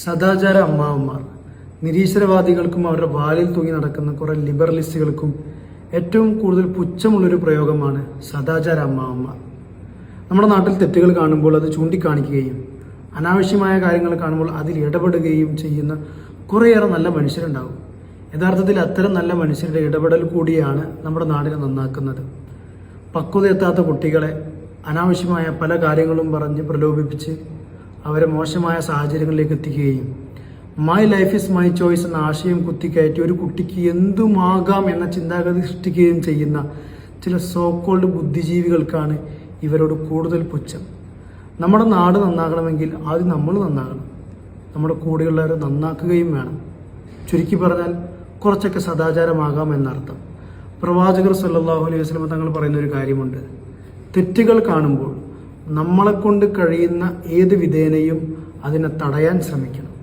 സദാചാര അമ്മാവന്മാർ, നിരീശ്വരവാദികൾക്കും അവരുടെ വാലിൽ തൂങ്ങി നടക്കുന്ന കുറേ ലിബറലിസ്റ്റുകൾക്കും ഏറ്റവും കൂടുതൽ പുച്ഛമുള്ളൊരു പ്രയോഗമാണ് സദാചാര അമ്മാവന്മാർ. നമ്മുടെ നാട്ടിൽ തെറ്റുകൾ കാണുമ്പോൾ അത് ചൂണ്ടിക്കാണിക്കുകയും അനാവശ്യമായ കാര്യങ്ങൾ കാണുമ്പോൾ അതിൽ ഇടപെടുകയും ചെയ്യുന്ന കുറേയേറെ നല്ല മനുഷ്യരുണ്ടാകും. യഥാർത്ഥത്തിൽ അത്തരം നല്ല മനുഷ്യരുടെ ഇടപെടൽ കൂടിയാണ് നമ്മുടെ നാടിനെ നന്നാക്കുന്നത്. പക്വതയെത്താത്ത കുട്ടികളെ അനാവശ്യമായ പല കാര്യങ്ങളും പറഞ്ഞ് പ്രലോഭിപ്പിച്ച് അവരെ മോശമായ സാഹചര്യങ്ങളിലേക്ക് എത്തിക്കുകയും my life is my choice എന്ന ആശയം കുത്തിക്കയറ്റി ഒരു കുട്ടിക്ക് എന്തുമാകാം എന്ന ചിന്താഗതി സൃഷ്ടിക്കുകയും ചെയ്യുന്ന ചില സോക്കോൾഡ് ബുദ്ധിജീവികൾക്കാണ് ഇവരോട് കൂടുതൽ പുച്ഛം. നമ്മുടെ നാട് നന്നാകണമെങ്കിൽ ആദ്യം നമ്മൾ നന്നാകണം, നമ്മുടെ കൂടെയുള്ളവരെ നന്നാക്കുകയും വേണം. ചുരുക്കി പറഞ്ഞാൽ കുറച്ചൊക്കെ സദാചാരമാകാം എന്നർത്ഥം. പ്രവാചകർ സല്ലല്ലാഹു അലൈഹി വസല്ലം തങ്ങൾ പറയുന്ന ഒരു കാര്യമുണ്ട്: തെറ്റുകൾ കാണുമ്പോൾ നമ്മളെക്കൊണ്ട് കഴിയുന്ന ഏത് വിധേനയും അതിനെ തടയാൻ ശ്രമിക്കണം.